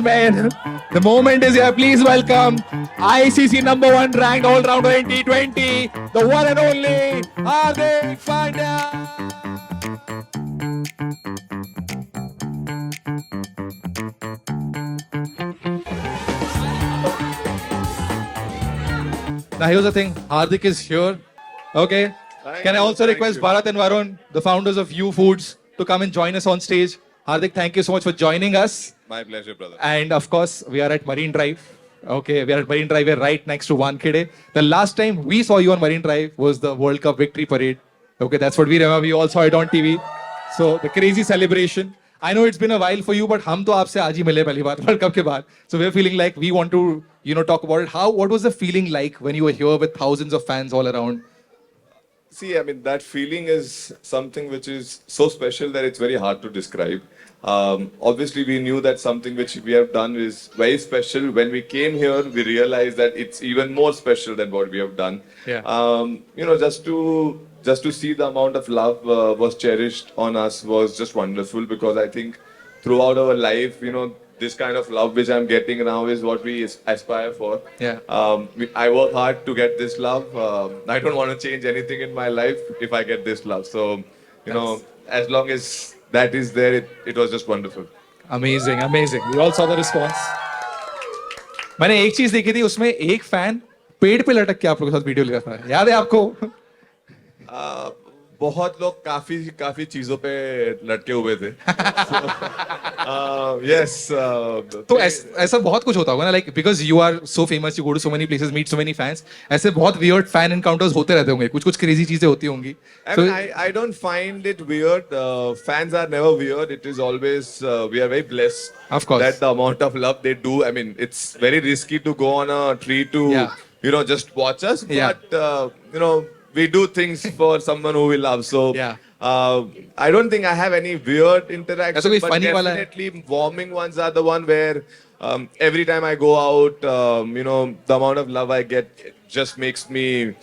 gentlemen, the moment is here. Please welcome ICC number one ranked all-rounder in T20, the one and only Hardik Pandya. Now here's the thing, Hardik is here. Okay. Can I also request Bharat and Varun, the founders of U Foods, to come and join us on stage? Hardik, thank you so much for joining us. My pleasure, brother. And of course, we are at Marine Drive. Okay, we are at Marine Drive. We're right next to Wankhede. The last time we saw you on Marine Drive was the World Cup victory parade. Okay, that's what we remember. We all saw it on TV. So the crazy celebration. I know it's been a while for you, but हम तो आपसे आज ही मिले पहली बार World Cup के बाद. So we're feeling like we want to, talk about it. What was the feeling like when you were here with thousands of fans all around? See, I mean, that feeling is something which is so special that it's very hard to describe. Obviously, we knew that something which we have done is very special. When we came here, we realized that it's even more special than what we have done. Yeah. Just to see the amount of love was cherished on us was just wonderful, because I think throughout our life, this kind of love which I'm getting now is what we aspire for. Yeah. I work hard to get this love. I don't want to change anything in my life if I get this love. So, as long as that is there, it was just wonderful. Amazing, amazing. We all saw the response. मैंने एक चीज देखी थी, उसमें एक fan पेड़ पे लटक के आप लोगों के साथ वीडियो लिया था, याद है आपको? बहुत लोग काफी चीजों पे लटके हुए थे. Yes. तो ऐसा बहुत कुछ होता होगा ना, like because you are so famous, you go to so many places, meet so many fans. ऐसे बहुत weird fan encounters होते रहते होंगे, कुछ crazy चीजें होती होंगी. I don't find it weird. Fans are never weird. It is always we are very blessed. Of course. That the amount of love they do. I mean, it's very risky to go on a tree to just watch us. Yeah. But we do things for someone who we love. So Yeah. I don't think I have any weird interaction. ऐसा कोई But funny वाला है? definitely warming ones are the one where every time I go out, the amount of love I get just makes me,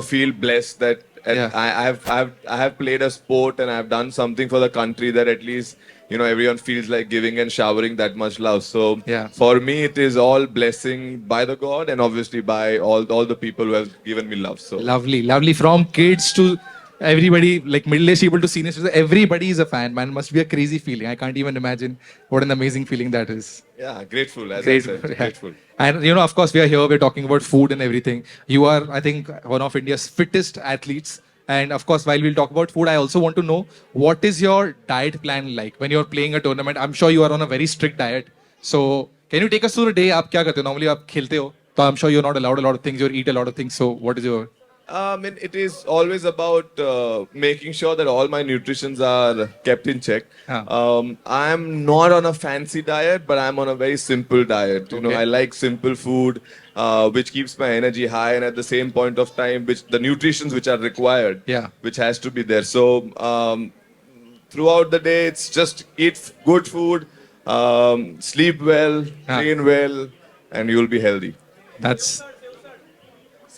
feel blessed that I have played a sport and I have done something for the country that at least, everyone feels like giving and showering that much love. So for me, it is all blessing by the God and obviously by all the people who have given me love. So Lovely. From kids to everybody, like middle-aged people to seniors, everybody is a fan, man. Must be a crazy feeling. I can't even imagine what an amazing feeling that is. yeah, grateful. As Grateful, I said, yeah. grateful. And of course, we are here, we're talking about food and everything. You are, I think, one of India's fittest athletes. And of course, while we'll talk about food, I also want to know, what is your diet plan like when you're playing a tournament? I'm sure you are on a very strict diet. So can you take us through the day? आप क्या करते हो? Normally आप खेलते हो, तो I'm sure you're not allowed a lot of things, you eat a lot of things. So what is your... It is always about making sure that all my nutritions are kept in check. I'm not on a fancy diet, but I'm on a very simple diet. Okay. I like simple food, which keeps my energy high, and at the same point of time, which the nutritions which are required, which has to be there. So throughout the day, it's just eat good food, sleep well, train well, and you'll be healthy. That's...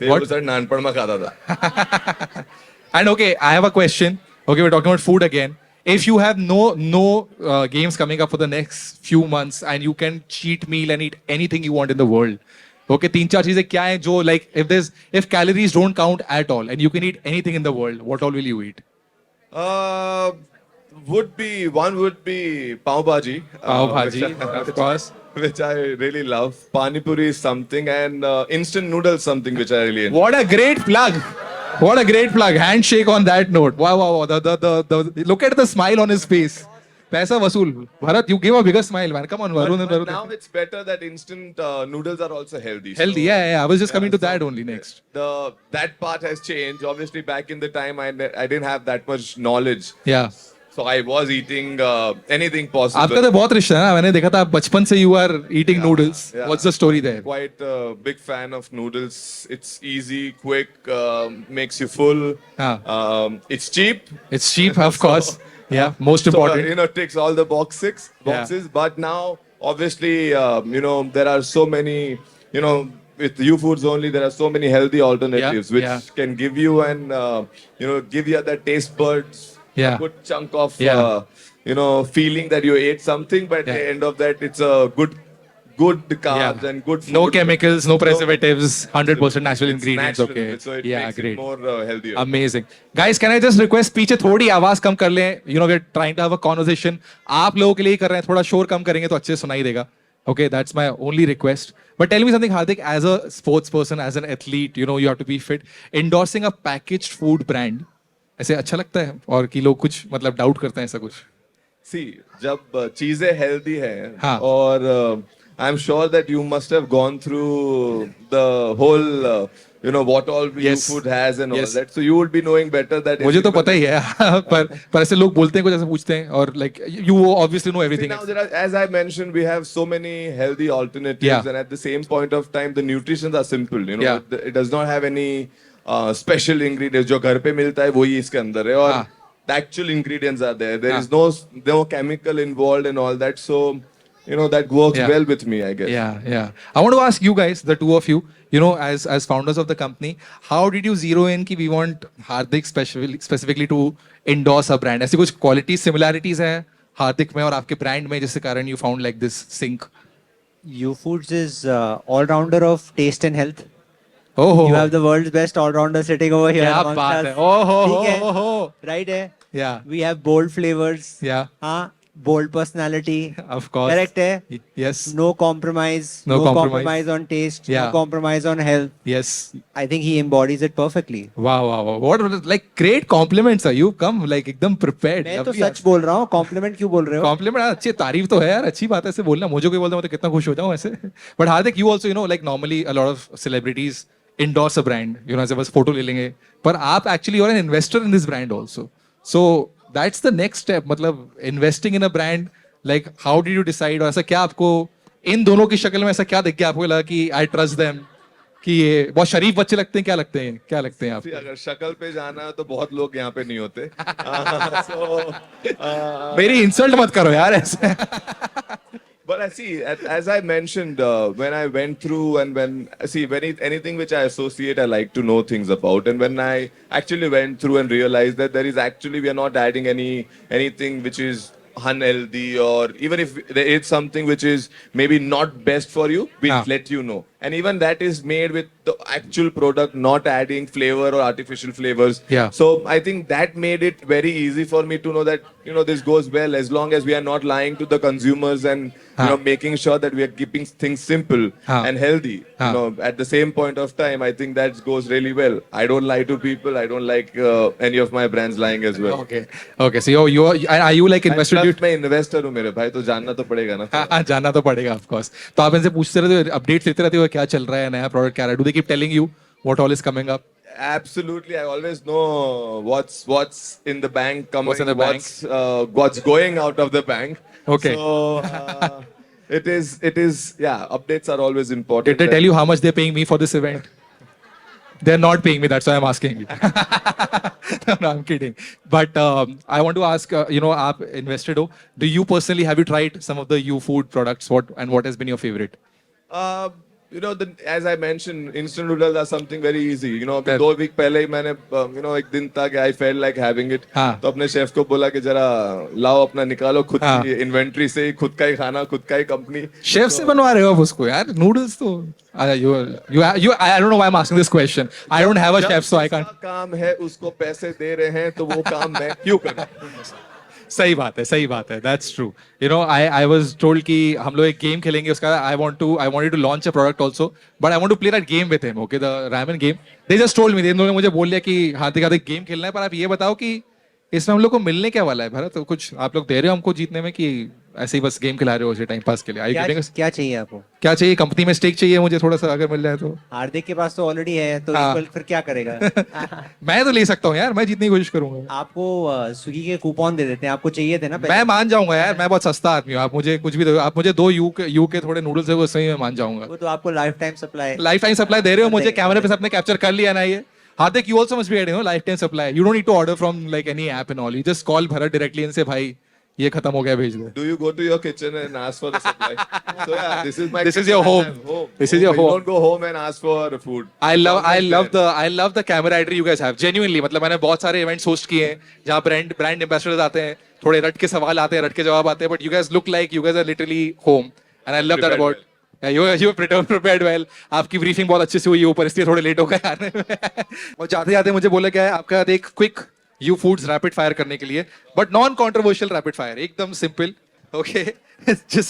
What? नानपण खाता था. And okay, I have a question. Okay, we're talking about food again. If you have no games coming up for the next few months and you can cheat meal and eat anything you want in the world, okay, तीन चार चीजें क्या हैं जो, like, if calories don't count at all and you can eat anything in the world, what all will you eat? Would be pav bhaji. Pav bhaji, of course. Which I really love. Pani puri is something, and instant noodles something which I really enjoy. What a great plug! What a great plug! Handshake on that note. Wow! The look at the smile on his face. Paisa vasool. Bharat, you give a bigger smile, man. Come on, Varun. But now it's better that instant noodles are also healthy. Healthy, yeah. I was just coming to that only next. That part has changed. Obviously, back in the time, I didn't have that much knowledge. Yeah. So I was eating anything possible. आपका तो बहुत रिश्ता है ना, मैंने देखा था आप बचपन से you are eating noodles. Yeah. What's the story there? Quite a big fan of noodles. It's easy, quick, makes you full. It's cheap. It's cheap, of course. Yeah, most important. So, it ticks all the boxes. But now, obviously, there are so many, with U Foods only, there are so many healthy alternatives which can give you and, give you that taste buds. A good chunk of, feeling that you ate something, but at the end of that, it's a good good carbs and good food. No chemicals, no preservatives, 100% natural It's ingredients. natural, Okay. so it Yeah, makes great. it more healthier. Amazing. Guys, can I just request पीछे थोड़ी आवाज कम कर लें? You know, we're trying to have a conversation. आप लोगों के लिए ही कर रहे हैं, थोड़ा शोर कम करेंगे तो अच्छे से सुनाई देगा. Okay, that's my only request. But tell me something, Hardik, as a sports person, as an athlete, you know, you have to be fit. Endorsing a packaged food brand, ऐसे अच्छा लगता है? और कि लोग कुछ मतलब डाउट करते हैं ऐसा कुछ? See, जब चीजें हेल्दी हैं हाँ. और I'm sure that you must have gone through the whole you know what all your Yes. food has and all Yes. that, so you would be knowing better that मुझे तो everyone- पता ही है पर ऐसे लोग बोलते हैं कुछ ऐसे पूछते हैं और like you obviously know See, everything. now there are, as I mentioned, we have so many healthy alternatives, Yeah. and at the same point of time, the nutritions are simple. You know, Yeah. it does not have any special ingredients. जो घर पे मिलता है वही इसके अंदर है और हाँ. the actual ingredients are there. There हाँ. is no chemical involved and all that. So you know that works Yeah. well with me, I guess. Yeah. I want to ask you guys, the two of you, you know, as founders of the company, how did you zero in कि we want Hardik specifically to endorse a brand? ऐसी कुछ quality similarities हैं हार्दिक में और आपके brand में जिसके कारण you found like this sync? U Foods is all-rounder of taste and health. Oh, You have the world's best all-rounder sitting over here. क्या amongst बात us. है? Oh, ठीक है? हो. Right है? Yeah, We have bold flavors. yeah, हाँ, bold personality. of course. Correct है? Yes, No compromise. No compromise. on taste. Yeah. No compromise on health. yes. I think he embodies it perfectly. Wow. What like great compliments are you come like एकदम prepared. मैं तो सच बोल रहा हूँ. Compliment क्यों बोल रहे हो? कॉम्प्लीमेंट अच्छी तारीफ तो है यार अच्छी बात है ऐसे बोलना मुझे कोई बोलता मैं तो कितना खुश हो जाऊं ऐसे but Hardik you also you know like normally a lot of celebrities endorse a brand you know ऐसे बस फोटो ले लेंगे पर आप actually you're an investor in this brand also so that's the next step मतलब investing in a brand like how did you decide और ऐसा क्या आपको इन दोनों की शक्ल में ऐसा क्या दिख गया आपको लगा कि आई ट्रस्ट देम कि ये बहुत शरीफ बच्चे लगते हैं क्या लगते हैं आप See, अगर शक्ल पे जाना है तो बहुत लोग यहाँ पे नहीं होते. So मेरी इंसल्ट मत करो यार ऐसे But I see, as I mentioned, when I went through and anything which I associate, I like to know things about. And when I actually went through and realized that we are not adding anything which is unhealthy, or even if there is something which is maybe not best for you, we'll Ah. let you know. And even that is made with the actual product, not adding flavor or artificial flavors. Yeah. So I think that made it very easy for me to know that this goes well as long as we are not lying to the consumers and making sure that we are keeping things simple and healthy. At the same point of time, I think that goes really well. I don't lie to people. I don't like any of my brands lying as well. Okay. So are you like invested? Plus, मैं investor हूँ मेरे भाई, तो जानना तो पड़ेगा ना. हाँ जानना तो पड़ेगा ऑफ कोर्स तो आप इनसे पूछते रहते हो अपडेट्स लेते रहते हो क्या चल रहा है नया प्रोडक्ट क्या रहा है do they keep telling you what all is coming up Absolutely, I always know what's in the bank coming, What's in the bank? what's going out of the bank. Okay. So it is yeah. Updates are always important. Did they tell you how much they're paying me for this event? They're not paying me, that's why I'm asking you. No, I'm kidding. But I want to ask, आप invested हो. Do you personally have you tried some of the U food products? What has been your favorite? As I mentioned, instant noodles are something very easy. अभी 2 week पहले ही मैंने एक दिन तक I felt like having it. हाँ. तो अपने chef को बोला कि जरा लाओ अपना निकालो खुद हाँ. की इन्वेंट्री से ही खुद का ही खाना खुद का ही कंपनी. शेफ से बनवा रहे हो आप उसको यार नूडल्स तो you I don't know why I'm asking this question. I don't have a chef so I can't. जिसका काम है उसको पैसे दे रहे हैं तो वो काम मैं क्यों करूं? सही बात है that's true I was told कि हम लोग एक गेम खेलेंगे उसका I wanted to launch a product also but I want to play that game with him okay the Rayman game they just told me इन्होंने मुझे बोल दिया कि हार्दिक हार्दिक गेम खेलना है पर आप ये बताओ कि इसमें हम लोग को मिलने क्या वाला है भरत तो कुछ आप लोग दे रहे हो हमको जीतने में कि ऐसे ही बस गेम खिला रहे हो उसे टाइम पास के लिए क्या चाहिए आपको क्या चाहिए कंपनी में स्टेक चाहिए मुझे थोड़ा सा अगर मिल जाए तो हार्दिक के पास तो ऑलरेडी है तो हाँ. इक्वल फिर क्या करेगा मैं तो ले सकता हूँ यार मैं जीतने की कोशिश करूंगा आपको स्विगी के कूपन दे देते हैं आपको चाहिए थे ना मैं मान जाऊंगा यार मैं बहुत सस्ता आदमी हूँ आप मुझे कुछ भी दो आप मुझे 2 यू के थोड़े नूडल्स है वो सही में मान जाऊंगा वो तो आपको लाइफ टाइम सप्लाई दे रहे हो मुझे कैमरे पे सबने कैप्चर कर लिया ना ये Hardik, you also must be getting lifetime supply. You don't need to order from like any app and all. You just call Bharat directly and say, "भाई, ये खत्म हो गया भेज दे." Do you go to your kitchen and ask for the supply? So yeah, this is my. This is kitchen your and home. I'm home. This is your You home. don't go home and ask for food. I love the camaraderie you guys have. Genuinely, मतलब मैंने बहुत सारे events host किए हैं जहाँ brand ambassadors आते हैं, थोड़े रट के सवाल आते हैं, रट के जवाब आते हैं, but you guys look like you guys are literally home, and I love that about. You prepared well. आपकी ब्रीफिंग बहुत अच्छे से हुई है ऊपर, इसलिए थोड़े लेट हो गए आने में. और जाते जाते मुझे बोला गया है आपका एक quick you foods rapid fire करने के लिए, but non controversial rapid fire, एकदम simple. Okay, just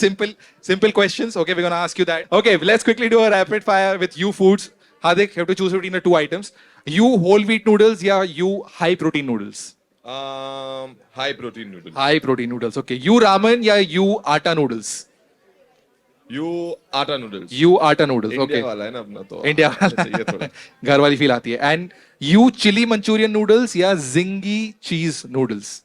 simple questions. Okay, we're gonna ask you that. Okay, let's quickly do a rapid fire with you foods. Hardik, you have to choose between the two items. You whole wheat noodles, yeah, you high protein noodles. High protein noodles. High protein noodles. Okay, you ramen, yeah, you atta noodles. You atta noodles. You atta noodles. India Okay. वाला है ना अपना तो. India चाहिए थोड़ा. घर वाली feel आती है. And you chili Manchurian noodles या zingy cheese noodles.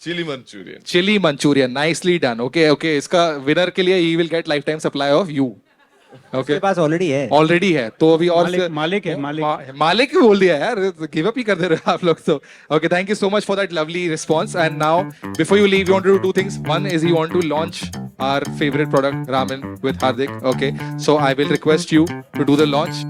Chili Manchurian. Chili Manchurian, nicely done. Okay okay, इसका विनर के लिए he will get lifetime supply of you. Okay, उसके पास ऑलरेडी है. ऑलरेडी है तो अभी और मालिक है, मालिक बोल दिया यार, गिव अप ही कर दे रहे हो आप लोग तो. Okay, thank you so much for that lovely response. And now before you leave, you want to do two things. One is you want to launch our favorite product ramen with Hardik. Okay, so I will request you to do the launch.